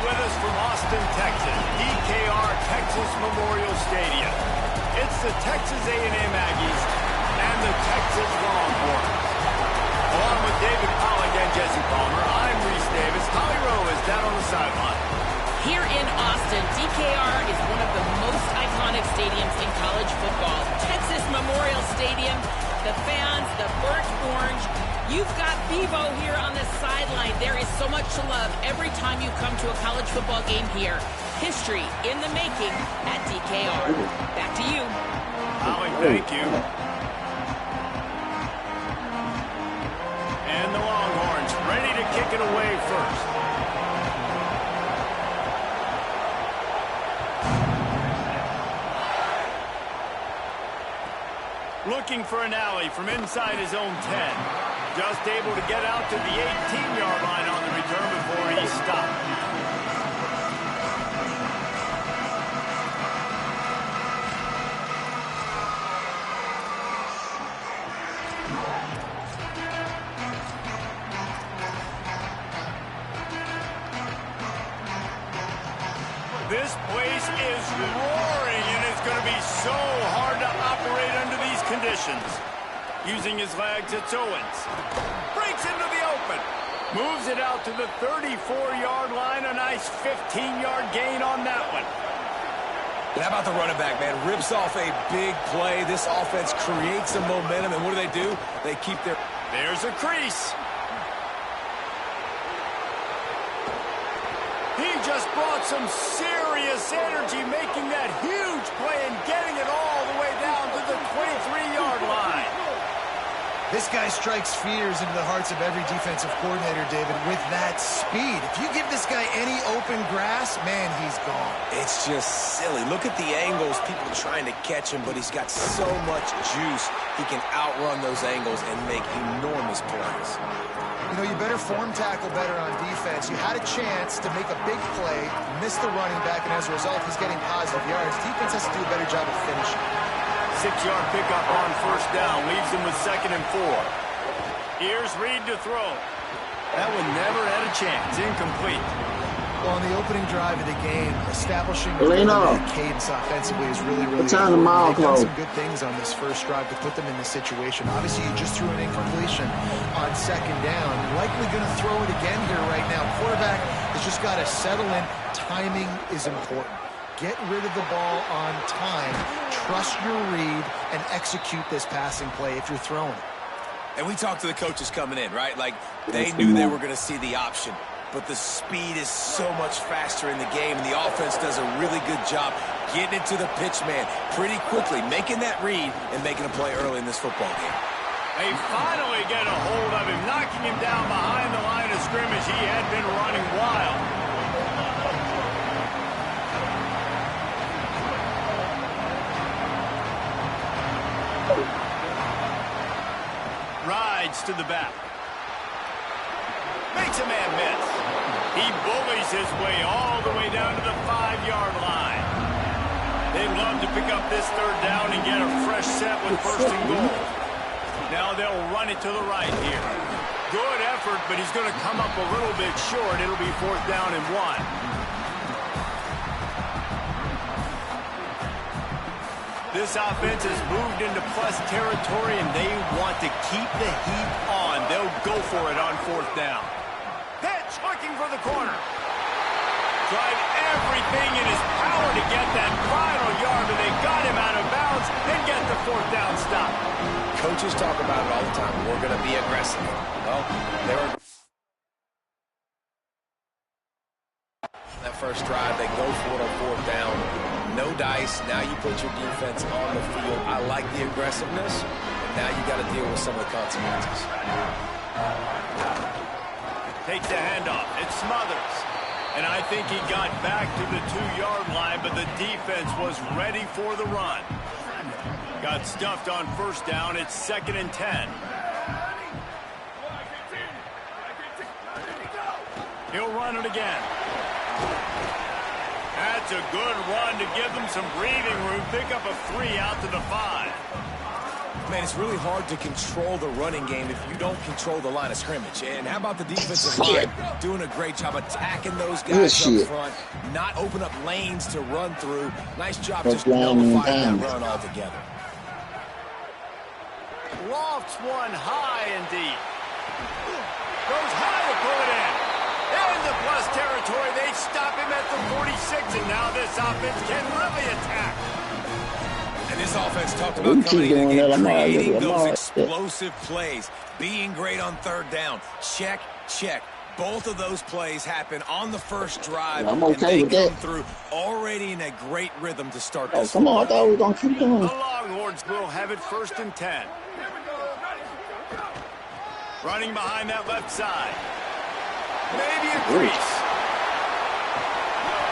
with us from Austin, Texas, DKR Texas Memorial Stadium. It's the Texas A&M Aggies and the Texas Longhorns. Along with David Pollock and Jesse Palmer, I'm Reese Davis. Holly Rowe is down on the sideline. Here in Austin, DKR is one of the most iconic stadiums in college football. Texas Memorial Stadium, the fans, the burnt orange. You've got Bevo here on the sideline. There is so much to love every time you come to a college football game here. History in the making at DKR. Back to you. Holly, thank you. And the Longhorns ready to kick it away first. Looking for an alley from inside his own 10. Just able to get out to the 18-yard line on the return before he stopped. This place is roaring, and it's going to be so hard to operate under these conditions. Using his legs, it's Owens. Breaks into the open. Moves it out to the 34-yard line. A nice 15-yard gain on that one. And how about the running back, man? Rips off a big play. This offense creates some momentum, and what do? They keep their... There's a crease. He just brought some serious energy, making that huge play and getting it all the way down to the 23-yard line. This guy strikes fears into the hearts of every defensive coordinator, David, with that speed. If you give this guy any open grass, man, he's gone. It's just silly. Look at the angles, people trying to catch him, but he's got so much juice. He can outrun those angles and make enormous plays. You know, you better form tackle better on defense. You had a chance to make a big play, missed the running back, and as a result, he's getting positive yards. Defense has to do a better job of finishing. 6-yard pickup on first down, leaves him with 2nd and 4. Here's Reed to throw. That one never had a chance, incomplete. Well, on the opening drive of the game, establishing that cadence offensively is really important. They've done some good things on this first drive to put them in this situation. Obviously, you just threw an incompletion on 2nd down. Likely going to throw it again here right now. Quarterback has just got to settle in. Timing is important. Get rid of the ball on time. Trust your read and execute this passing play if you're throwing it. And we talked to the coaches coming in, right? Like, they knew they were going to see the option. But the speed is so much faster in the game, and the offense does a really good job getting it to the pitch man pretty quickly, making that read and making a play early in this football game. They finally get a hold of him, knocking him down behind the line of scrimmage. He had been running wild. Rides to the back. Makes a man miss. He bullies his way all the way down to the 5-yard line. They'd love to pick up this 3rd down and get a fresh set with 1st and goal. Now they'll run it to the right here. Good effort, but he's going to come up a little bit short. It'll be 4th down and 1. This offense has moved into plus territory, and they want to keep the heat on. They'll go for it on 4th down. Pitch, looking for the corner. Tried everything in his power to get that final yard, but they got him out of bounds and get the 4th down stop. Coaches talk about it all the time. We're going to be aggressive. Well, they were... That first drive, they go for it on 4th down. No dice. Now you put your defense on the field. I like the aggressiveness. Now you got to deal with some of the consequences. Takes the handoff. It Smothers. And I think he got back to the 2-yard line, but the defense was ready for the run. Got stuffed on 1st down. It's 2nd and 10. He'll run it again. That's a good run to give them some breathing room. Pick up a 3 out to the 5. Man, it's really hard to control the running game if you don't control the line of scrimmage. And how about the defensive line doing a great job attacking those guys up front, not open up lanes to run through. Nice job just nullifying that run altogether. Lofts one high and deep. Goes high to pull it in. Into plus territory. They stop him at the 46, and now this offense can really attack. And this offense talked about coming in and creating those explosive plays, being great on third down. Check, check. Both of those plays happen on the first drive, and they come through already in a great rhythm to start this. Come on, I thought we were going to keep doing. The Longhorns will have it 1st and 10. Running behind that left side. Maybe a crease.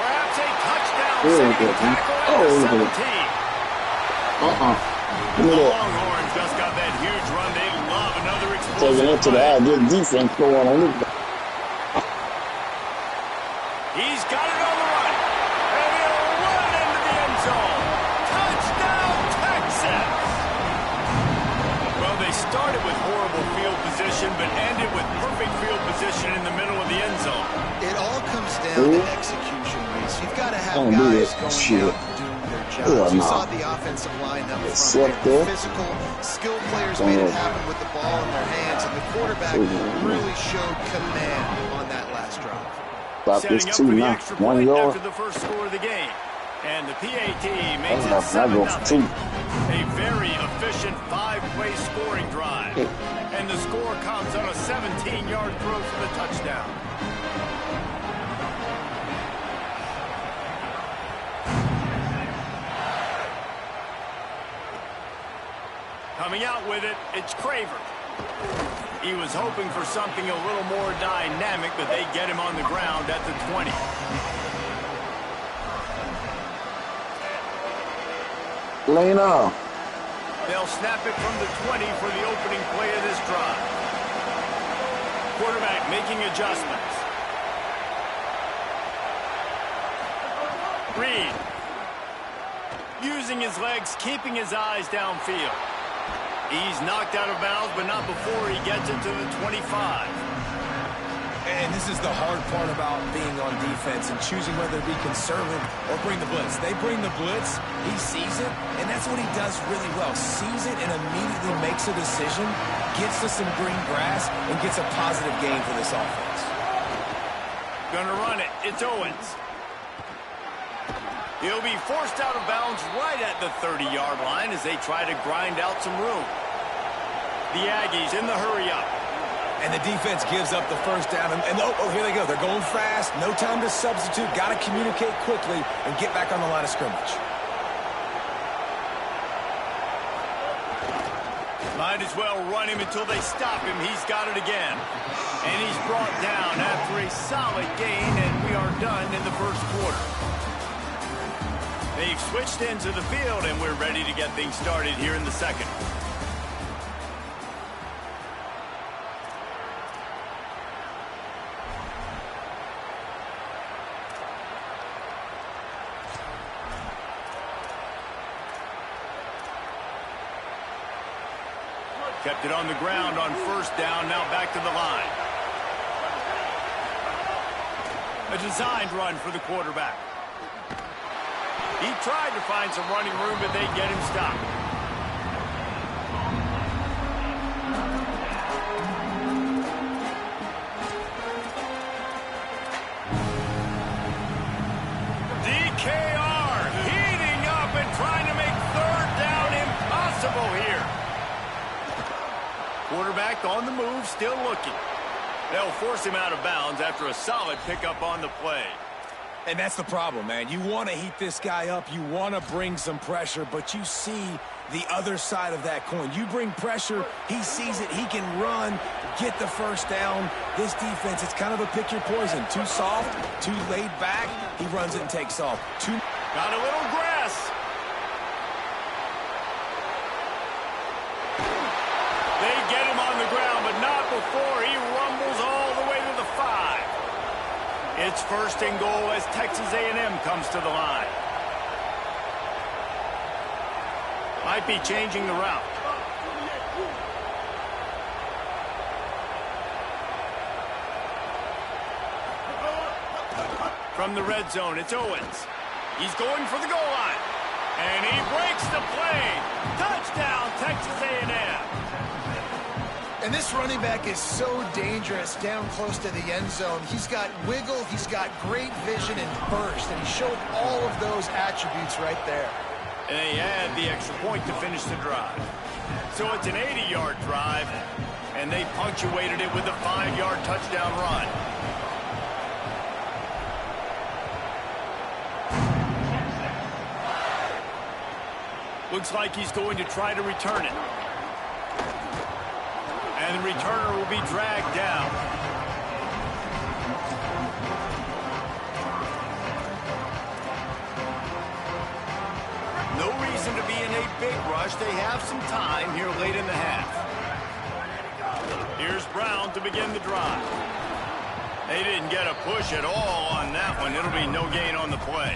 Perhaps a touchdown saving tackle at the 17. The Longhorns just got that huge run. They love another explosive play. Good defense going on. He's got it on the run. And he'll run into the end zone. Touchdown, Texas! Well, they started with horrible field position, but ended with perfect field position in the middle of the end zone. It all comes down to execution, Reese. You've got to have guys going out and doing their jobs. You saw the offensive line up front. Physical, skilled players made it happen with the ball in their hands, and the quarterback really showed command on that last drive. Setting up for the extra point after the first score of the game. And the PAT makes it 7-0. A very efficient 5-play scoring drive. And the score comes on a 17-yard throw for the touchdown. Coming out with it, it's Craver. He was hoping for something a little more dynamic, but they get him on the ground at the 20. Lena. They'll snap it from the 20 for the opening play of this drive. Quarterback making adjustments. Reed. Using his legs, keeping his eyes downfield. He's knocked out of bounds, but not before he gets it to the 25. And this is the hard part about being on defense and choosing whether to be conservative or bring the blitz. They bring the blitz, he sees it, and that's what he does really well. Sees it and immediately makes a decision, gets to some green grass, and gets a positive gain for this offense. Gonna run it. It's Owens. He'll be forced out of bounds right at the 30-yard line as they try to grind out some room. The Aggies in the hurry-up. And the defense gives up the first down. And oh, here they go. They're going fast. No time to substitute. Got to communicate quickly and get back on the line of scrimmage. Might as well run him until they stop him. He's got it again. And he's brought down after a solid gain, and we are done in the first quarter. They've switched into the field, and we're ready to get things started here in the second. Kept it on the ground on first down, now back to the line. A designed run for the quarterback. He tried to find some running room, but they get him stopped. DKR heating up and trying to make third down impossible here. Quarterback on the move, still looking. They'll force him out of bounds after a solid pickup on the play. And that's the problem, man. You want to heat this guy up. You want to bring some pressure, but you see the other side of that coin. You bring pressure, he sees it, he can run, get the first down. This defense, it's kind of a pick your poison. Too soft, too laid back, he runs it and takes off. Got a little grass. They get him on the ground, but not before he rumbles all the way to the 5. It's first and goal as Texas A&M comes to the line. Might be changing the route. From the red zone, it's Owens. He's going for the goal line. And he breaks the play. Touchdown, Texas A&M. And this running back is so dangerous down close to the end zone. He's got wiggle, he's got great vision and burst, and he showed all of those attributes right there. And they add the extra point to finish the drive. So it's an 80-yard drive, and they punctuated it with a 5-yard touchdown run. Looks like he's going to try to return it. And the returner will be dragged down. No reason to be in a big rush. They have some time here late in the half. Here's Brown to begin the drive. They didn't get a push at all on that one. It'll be no gain on the play.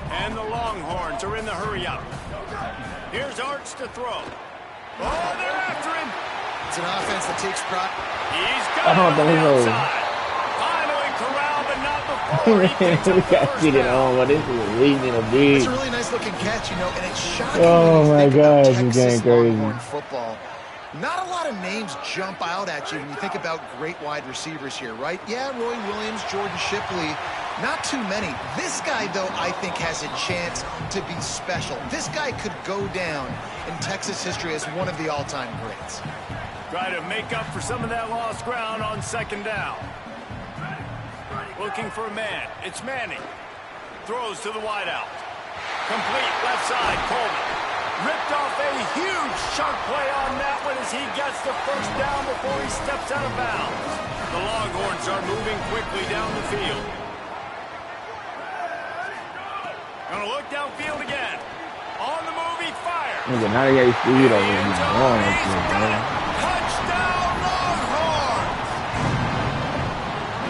And the Longhorns are in the hurry-up. Here's Arts to throw. Oh, they're after him. It's an offense that takes pride. He's got it on the outside. Finally corralled, but not before he picks up the first down. What is it? Leading a big. It's a really nice looking catch, you know, and it's shocking Oh when my you think about gosh, I'm Texas getting Longhorn crazy. football. Not a lot of names jump out at you when you think about great wide receivers here, right? Yeah, Roy Williams, Jordan Shipley, not too many. This guy, though, I think has a chance to be special. This guy could go down in Texas history as one of the all-time greats. Try to make up for some of that lost ground on second down. Looking for a man. It's Manning. Throws to the wideout. Complete left side, Coleman. Ripped off a huge chunk play on that one as he gets the first down before he steps out of bounds. The Longhorns are moving quickly down the field. Gonna look downfield again. On the move, he fires. Nigga, now they got his speed over End here. zone, he's got it. Touchdown, Longhorns!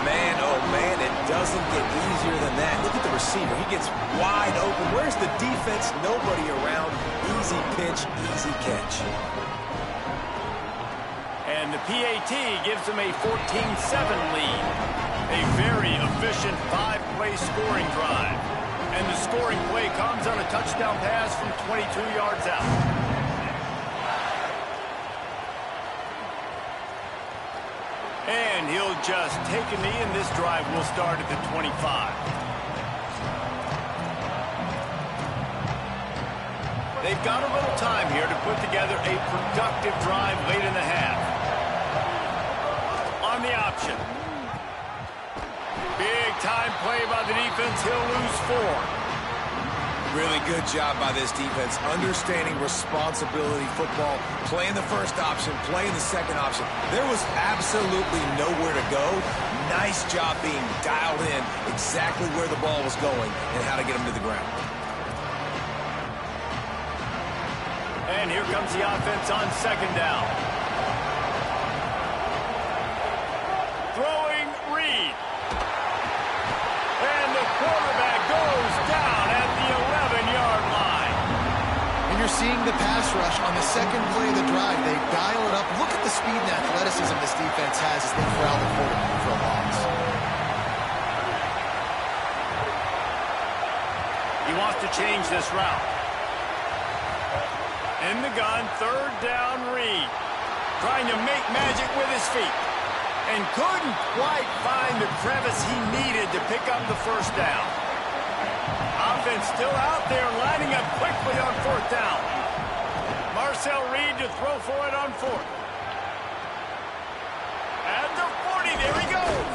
Man, oh man, it doesn't get easier than that. Look at the receiver. He gets wide open. Where's the defense? Nobody around. Easy pitch, easy catch. And the PAT gives them a 14-7 lead. A very efficient 5-play scoring drive. And the scoring play comes on a touchdown pass from 22 yards out. And he'll just take a knee, and this drive will start at the 25. They've got a little time here to put together a productive drive late in the half. On the option. Big time play by the defense. He'll lose 4. Really good job by this defense. Understanding responsibility football. Playing the first option, playing the second option. There was absolutely nowhere to go. Nice job being dialed in exactly where the ball was going and how to get him to the ground. And here comes the offense on second down. Throwing Reed. And the quarterback goes down at the 11-yard line. And you're seeing the pass rush on the second play of the drive. They dial it up. Look at the speed and athleticism this defense has as they corral the quarterback for a loss. He wants to change this route. In the gun, third down, Reed. Trying to make magic with his feet. And couldn't quite find the crevice he needed to pick up the first down. Offense still out there, lining up quickly on fourth down. Marcel Reed to throw for it on fourth. At the 40, there he goes.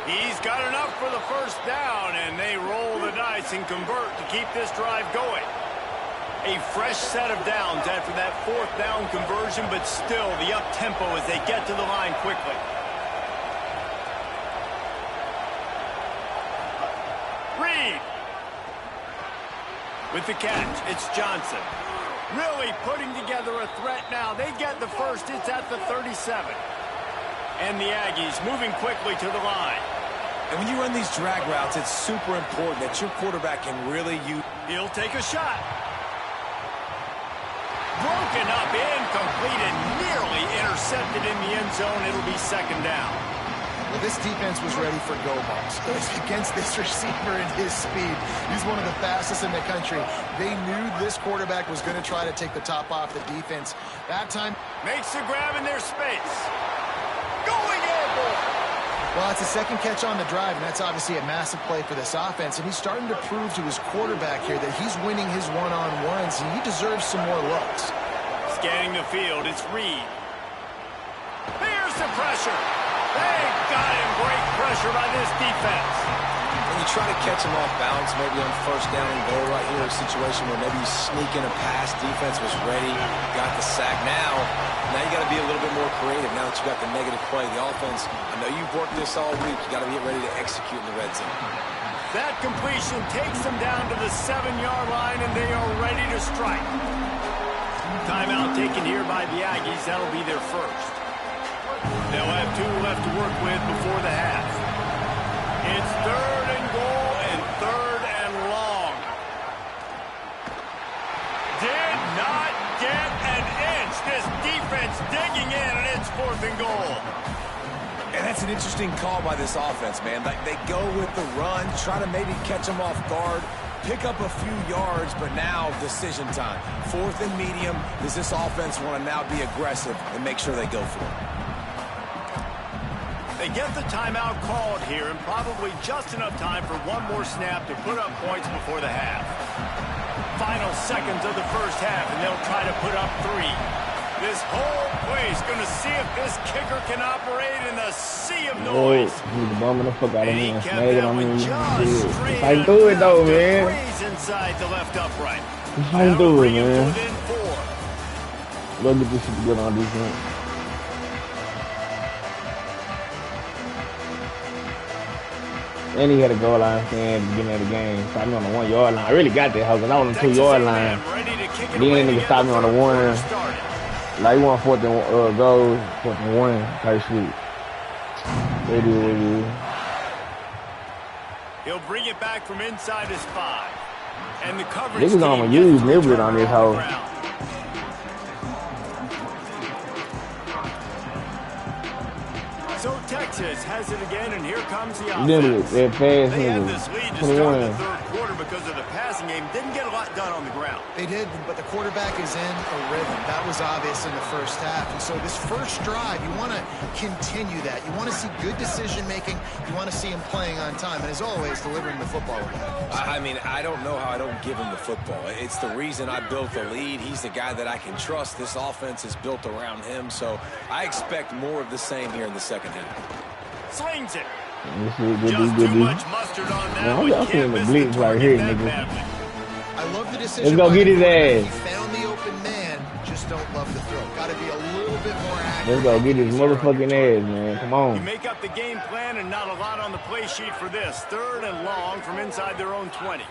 He's got enough for the first down, and they roll the dice and convert to keep this drive going. A fresh set of downs after that fourth down conversion, but still the up-tempo as they get to the line quickly. Reed. With the catch, it's Johnson. Really putting together a threat now. They get the first. It's at the 37. And the Aggies moving quickly to the line. And when you run these drag routes, it's super important that your quarterback can really use. He'll take a shot. Broken up, incomplete, and nearly intercepted in the end zone. It'll be second down. Well, this defense was ready for go balls. Against this receiver and his speed. He's one of the fastest in the country. They knew this quarterback was going to try to take the top off the defense. That time, makes the grab in their space. Going airborne. Well, it's a second catch on the drive, and that's obviously a massive play for this offense. And he's starting to prove to his quarterback here that he's winning his one-on-ones, and he deserves some more looks. Scanning the field, it's Reed. Here's the pressure. They got him. Great pressure by this defense. When you try to catch him off balance, maybe on first down and goal right here, a situation where maybe you sneak in a pass, defense was ready, got the sack. Now you got to be a little bit more creative now that you got the negative play. The offense, I know you've worked this all week. You got to get ready to execute in the red zone. That completion takes them down to the 7-yard line, and they are ready to strike. Timeout taken here by the Aggies. That'll be their first. They'll have 2 left to work with before the half. It's 3rd and goal and 3rd and long. Did not get an inch. This defense digging in, and it's 4th and goal. And that's an interesting call by this offense, man. Like, they go with the run, try to maybe catch them off guard, pick up a few yards, but now decision time. 4th and medium. Does this offense want to now be aggressive and make sure they go for it? They get the timeout called here, and probably just enough time for one more snap to put up points before the half. Final seconds of the first half, and they'll try to put up 3. This whole place going to see if this kicker can operate in the sea of noise. He's bumming the fuck out of me. He kept that one just straight I do it though, man. Inside the left upright. I do it, man. Within 4. Look at this shit good on defense. And he had a goal line stand at the beginning of the game. Stopped me on the 1-yard line. I really got that hoe because I was on the 2-yard line. Then nigga stopped me on the 1. Like, he won 4th and goal, 4th and 1 type shit. It is what it is. He'll bring it back from inside his 5. And the coverage niggas gonna use Niblet on this hoe. So Texas has it again, and here comes the Niblet, offense. that fast They had nigga. this lead to start the 21. 3rd quarter because of the passing game. Didn't get a lot done on the ground. They did, but the quarterback is in a rhythm. That was obvious in the first half. And so this first drive, you want to continue that. You want to see good decision-making. You want to see him playing on time. And as always, delivering the football. I mean, I don't know how I don't give him the football. It's the reason I built the lead. He's the guy that I can trust. This offense is built around him. So I expect more of the same here in the second half. Slings it. Just too much mustard on that. Man, y'all seeing the blitz right here, nigga. I love the decision. Let's go get his He ass. found the open man. Just don't love the throw. Got to be a little bit more accurate. Let's go get his motherfucking ass, man. Come You on. make up the game plan and not a lot on the play sheet for this. 3rd and long from inside their own 20.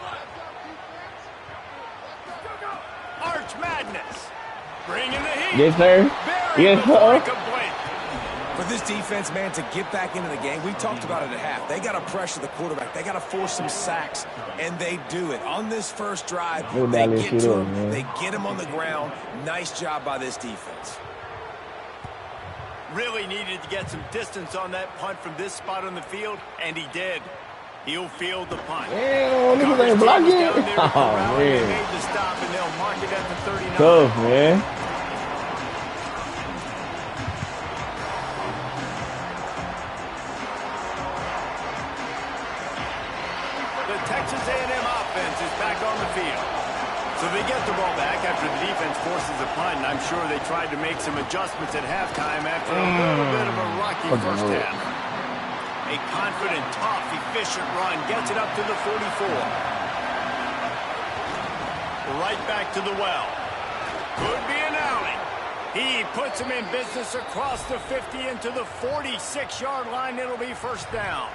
Arch Madness. Bringing the heat. Yes, sir. Yes, sir. For this defense, man, to get back into the game, we talked about it at half. They got to pressure the quarterback. They got to force some sacks, and they do it. On this first drive, they get to him. They get him on the ground. Nice job by this defense. Really needed to get some distance on that punt from this spot on the field, and he did. He'll field the punt. Damn, niggas ain't blocking. Oh, man. They made the stop, and they'll mark it at the 39. Tough, man. Texas A&M offense is back on the field. So they get the ball back after the defense forces a punt, and I'm sure they tried to make some adjustments at halftime after a little bit of a rocky first half. A confident, tough, efficient run gets it up to the 44. Right back to the well. Could be an outing. He puts him in business across the 50 into the 46-yard line. It'll be first down.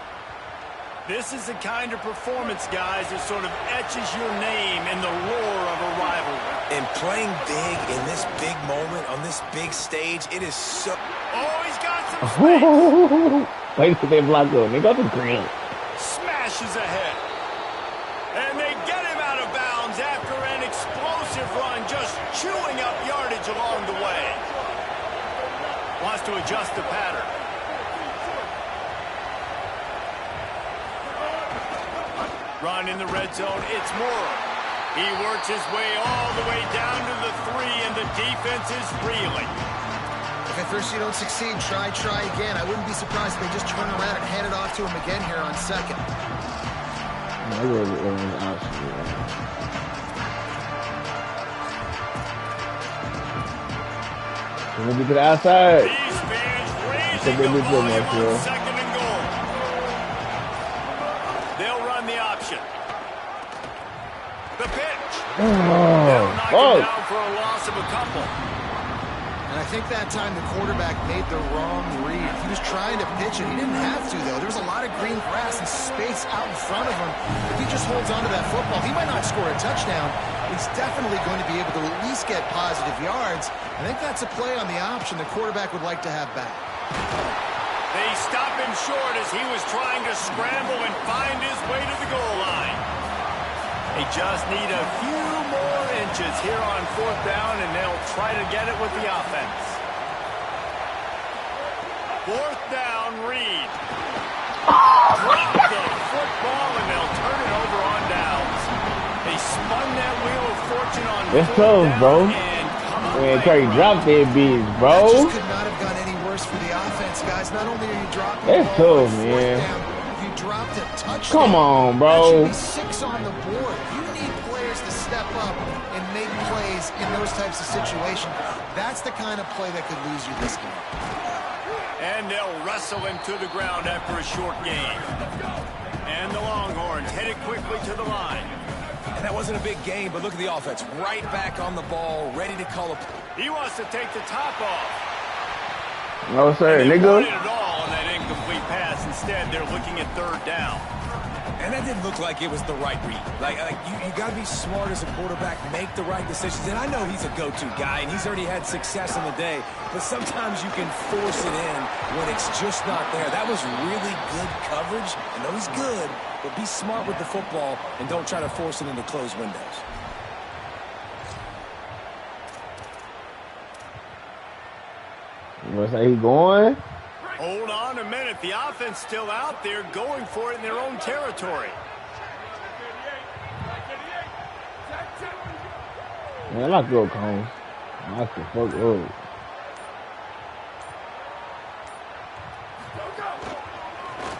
This is the kind of performance, guys, that sort of etches your name in the roar of a rivalry. And playing big in this big moment, on this big stage, it is so... Oh, he's got some space. Wait for that block though. They got the grill. Smashes ahead. And they get him out of bounds after an explosive run, just chewing up yardage along the way. Wants to adjust the pattern. Run in the red zone, it's Moore. He works his way all the way down to the 3, and the defense is reeling. If at first you don't succeed, try again. I wouldn't be surprised if they just turn around and hand it off to him again here on second. Let me get to the outside. These fans raising the volume on second and goal. They'll run the option. The pitch. They'll knock it down for a loss of a couple. And I think that time the quarterback made the wrong read. He was trying to pitch it. He didn't have to, though. There was a lot of green grass and space out in front of him. If he just holds on to that football, he might not score a touchdown. He's definitely going to be able to at least get positive yards. I think that's a play on the option the quarterback would like to have back. They stop him short as he was trying to scramble and find his way to the goal line. They just need a few more inches here on 4th down, and they'll try to get it with the offense. 4th down, Reed. Drop the football, and they'll turn it over on downs. They spun that wheel of fortune on 4th down, bro. Man, Curry dropped that bitch, bro. That just could not have gone any worse for the offense, guys. Not only are you dropping the ball on 4th down, you dropped a touchdown. Come on, bro. That should be 6 on the board. You need players to step up and make plays in those types of situations. That's the kind of play that could lose you this game. And they'll wrestle him to the ground after a short gain. And the Longhorns headed quickly to the line. And that wasn't a big game, but look at the offense. Right back on the ball, ready to call a... He wants to take the top off. No, sir, nigga. They wanted it all on that incomplete pass. Instead, they're looking at 3rd down. And that didn't look like it was the right read. Like you got to be smart as a quarterback, make the right decisions. And I know he's a go-to guy, and he's already had success in the day. But sometimes you can force it in when it's just not there. That was really good coverage. I know he's good, but be smart with the football and don't try to force it into closed windows. What's that? He going? Hold on a minute. The offense still out there going for it in their own territory. Man, let's go, Combs. Let's the fuck up.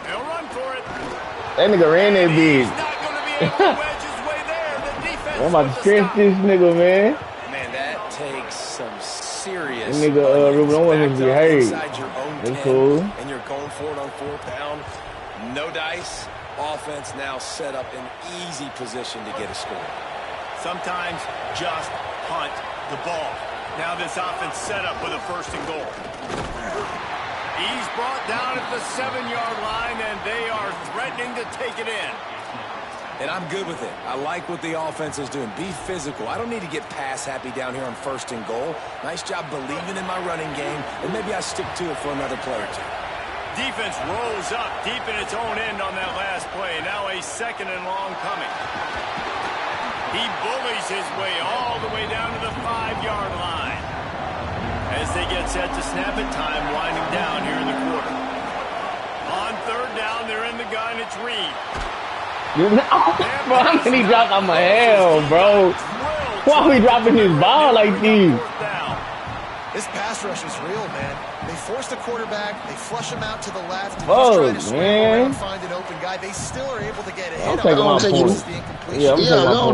They'll run for it. That nigga ran that bitch. He's not going to be able to wedge his way there. The defense I'm about to stretch this nigga, man. Man, that takes some serious... That nigga, Ruben, I want him to be hurt. That's cool. And you're going for it on 4th down. No dice. Offense now set up in easy position to get a score. Sometimes just punt the ball. Now this offense set up with a 1st and goal. He's brought down at the 7-yard line, and they are threatening to take it in. And I'm good with it. I like what the offense is doing. Be physical. I don't need to get pass happy down here on 1st and goal. Nice job believing in my running game, and maybe I stick to it for another play or two. Defense rolls up deep in its own end on that last play. Now a 2nd and long coming. He bullies his way all the way down to the 5-yard line. As they get set to snap it, time winding down here in the quarter. On 3rd down, they're in the gun. It's Reed. Bro, how can he drop on my hell, bro? Why are we dropping his ball like this? This pass rush is real, man. They force the quarterback, they flush him out to the left, and oh, try to scramble around, find an open guy. They still are able to get ahead. Don't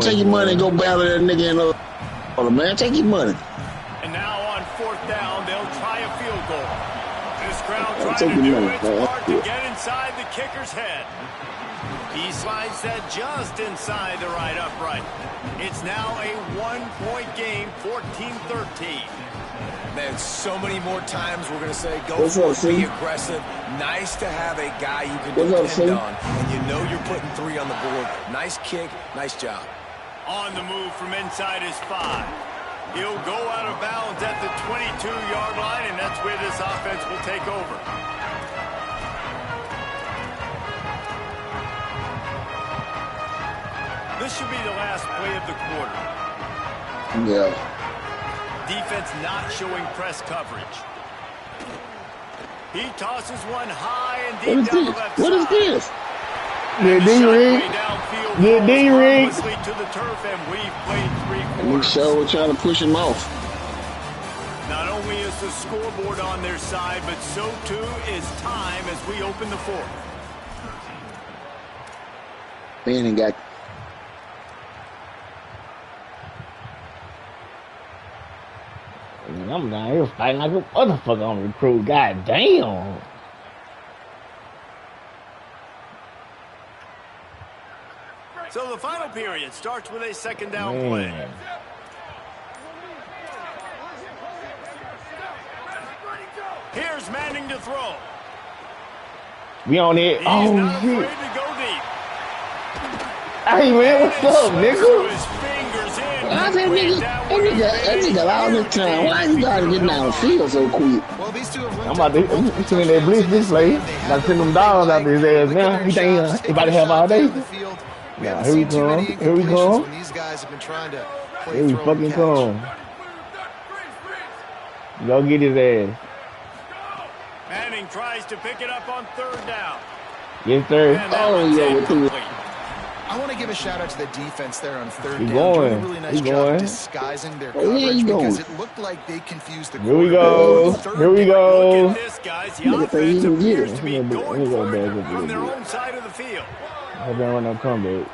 take your money and go battle that nigga in the... Oh, man, take your money. And now on 4th down, they'll try a field goal. This crowd trying to do its part to get inside the kicker's head. He slides that just inside the right upright. It's now a 1-point game, 14-13. Man, so many more times we're going to say, go for it, be aggressive. Nice to have a guy you can depend on, and you know you're putting 3 on the board. Nice kick, nice job. On the move from inside his 5. He'll go out of bounds at the 22-yard line, and that's where this offense will take over. This should be the last play of the quarter. Yeah. Defense not showing press coverage. He tosses one high and deep down the left side. What is this? Downfield Get D-Rig. to the turf, and we've played 3 quarters. We sure we're trying to push him off. Not only is the scoreboard on their side, but so too is time as we open the 4th. Man, got. I'm down here fighting like a motherfucker on recruit. God damn. So the final period starts with a 2nd down play. Here's Manning to throw. We on it. He's oh, not shit. afraid to go deep. Hey, man, what's up, nigga? His fingers in. I said, that nigga all the time. Why you gotta get down the field so quick? Well, these two have I'm about to send that blitz this play. About to send them dogs out his ass now. He think he about to have all day. Nah, here we come. Here we come. Here we fucking come. Go get his ass. Manning tries to pick it up on 3rd down. Yes, sir. Oh, yeah. I want to give a shout out to the defense there on 3rd He's down. going. Doing a really nice He's job going. disguising their Oh, yeah, coverage he's because going. it looked like they confused the Here we quarterback. go. Here we go. Look at this, guys. The Nigga think he offense can get appears it. to be Let me go going for back it up a from their little bit. own side of the field. Hope I run no comeback.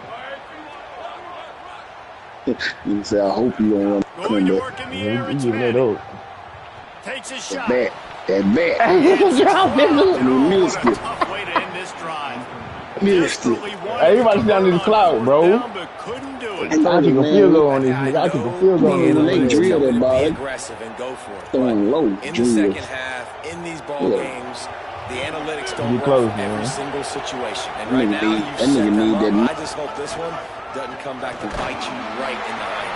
You say, I hope you don't want to Going come to back. work in the You air. It's getting that Manning. up. Takes a That shot. bat. That bat. Hey, drop it. You missed What a it. tough way to end this drive. Missed it. Desperately wanted Hey, everybody to down in the convert cloud, on bro. 4th down, but couldn't do it. I kick a field goal on this nigga. I kick a field goal on Man, this they nigga. drill that Be ball. aggressive and go for it. Throwing low In the drills. second half, in these ball Yeah. games, the analytics Be don't work close, for every man. single situation. And That right nigga now, need- you that set nigga them need up. that- I just hope this one doesn't come back to bite you right in the eye.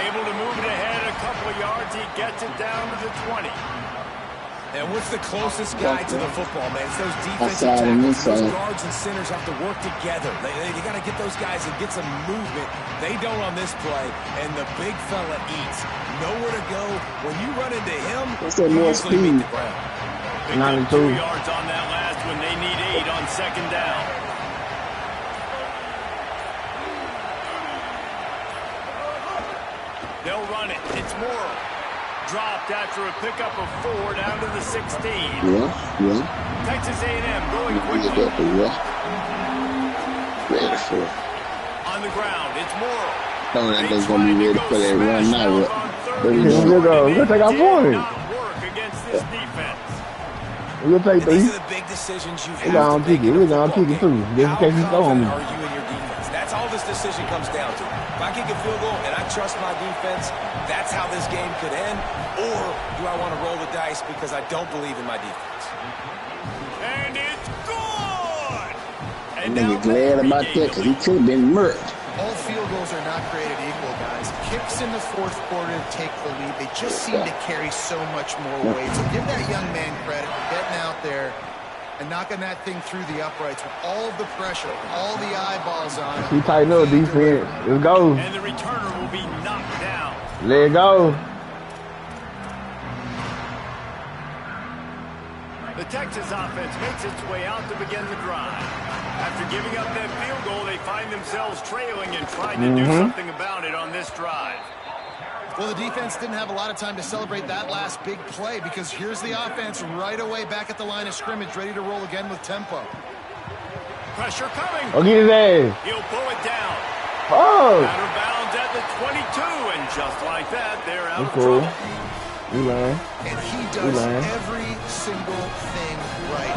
Able to move it ahead a couple of yards. He gets it down to the 20. And what's the closest guy to the football, man? It's those defensive Outside and tackles. Those inside. guards and centers have to work together. They got to get those guys and get some movement. They don't on this play, and the big fella eats. Nowhere to go. When you run into him, What's that you more usually speed? beat the ground. Picked up 92. 2 yards on that last one. They need 8 on 2nd down. They'll run it. It's Morrow. Dropped after a pickup of 4 down to the 16. Yeah. Texas A&M going Get quickly. that for you. Ready for it. On the ground, it's Morrow. Know that they're going to be ready for that run now. There we Here we go. go. We're gonna take our point. Not work against this defense. We're gonna take And these 3. are the big decisions you We have got to on make ticket. in a We got on football ticket game. too. Just in How case he's throwing confident me. are you in your defense? That's all this decision comes down to. If I kick a field goal and I trust my defense, that's how this game could end. Or do I want to roll the dice because I don't believe in my defense? And it's good! And Nigga now glad they about that regain because the he could have been murked. All field goals are not created equal, guys. Kicks in the 4th quarter to take the lead. They just seem to carry so much more weight. So give that young man credit for getting out there and knocking that thing through the uprights with all of the pressure, all the eyeballs on him. He tighten up defense. Let's go. And the returner will be knocked down. Let go. The Texas offense makes its way out to begin the drive. After giving up that field goal, they find themselves trailing and trying to do something about it on this drive. Well, the defense didn't have a lot of time to celebrate that last big play because here's the offense right away back at the line of scrimmage, ready to roll again with tempo. Pressure coming. Go get his ass. He'll pull it down. Oh. Out of bounds at the 22, and just like that, they're out of Cool. trouble. We learn. And he does every single thing right.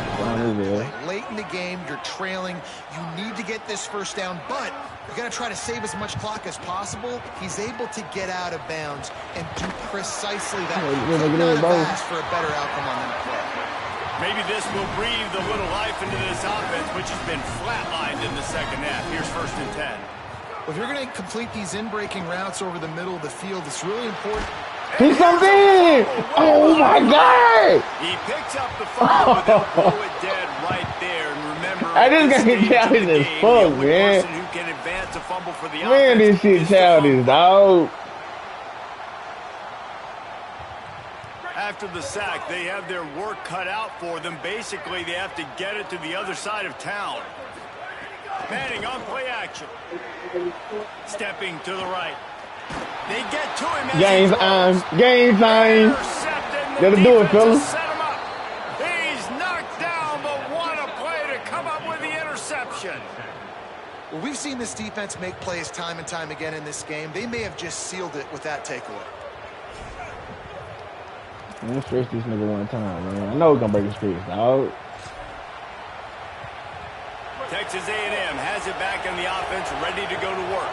Late in the game, you're trailing. You need to get this first down, but you got to try to save as much clock as possible. He's able to get out of bounds and do precisely that. Could not have asked for a better outcome on that play. Maybe this will breathe a little life into this offense, which has been flatlined in the second half. Here's 1st and 10. Well, if you're going to complete these in-breaking routes over the middle of the field, it's really important. He comes in! Oh my God! He picks up the fumble, but they'll blow it dead right there. And remember, I just got hit childish as fuck, man. Who can advance a fumble for the Man, this shit childish, dog. After the sack, they have their work cut out for them. Basically, they have to get it to the other side of town. Manning on play action. Stepping to the right. They get to him. Game time. Game time. Gotta do it, fellas. Set him up. He's knocked down, but what a play to come up with the interception. Well, we've seen this defense make plays time and time again in this game. They may have just sealed it with that takeaway. I'm gonna stretch this nigga one time, man. I know we're gonna break the streets, dog. Texas A&M has it back on the offense, ready to go to work.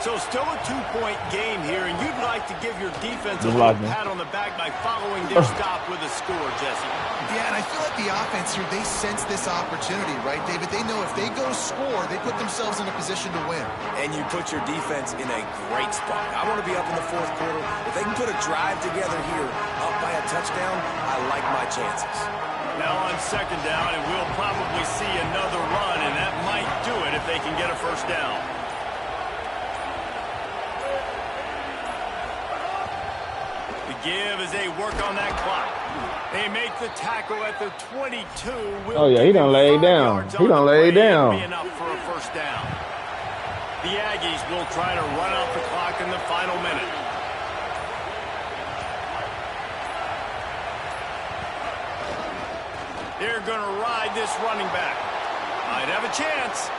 So still a 2-point game here, and you'd like to give your defense a little pat on the back by following their stop with a score, Jesse. Yeah, and I feel like the offense here, they sense this opportunity, right, David? They know if they go score, they put themselves in a position to win. And you put your defense in a great spot. I want to be up in the fourth quarter. If they can put a drive together here, up by a touchdown, I like my chances. Now on second down, and we'll probably see another run, and that might do it if they can get a first down. The give as they work on that clock. They make the tackle at the 22. Oh, yeah, he done laid down. He done laid down. Be enough for a first down. The Aggies will try to run out the clock in the final minute. They're going to ride this running back. Might have a chance.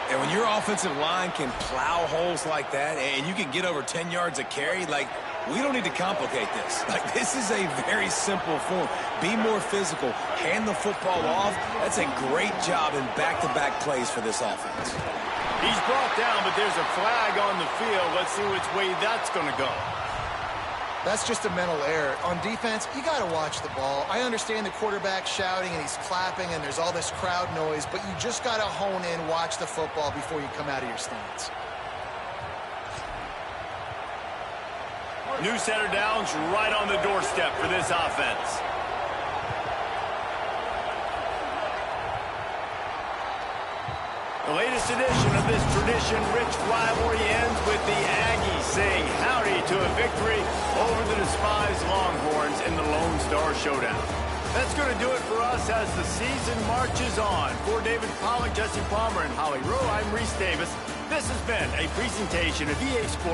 And when your offensive line can plow holes like that and you can get over 10 yards a carry, like, we don't need to complicate this. Like, this is a very simple form. Be more physical. Hand the football off. That's a great job in back-to-back plays for this offense. He's brought down, but there's a flag on the field. Let's see which way that's going to go. That's just a mental error. On defense, you got to watch the ball. I understand the quarterback shouting and he's clapping and there's all this crowd noise, but you just got to hone in, watch the football before you come out of your stance. New center downs right on the doorstep for this offense. The latest edition of this tradition-rich rivalry ends with the Aggies saying howdy to a victory over the despised Longhorns in the Lone Star Showdown. That's going to do it for us as the season marches on. For David Pollack, Jesse Palmer, and Holly Rowe, I'm Reese Davis. This has been a presentation of EA Sports.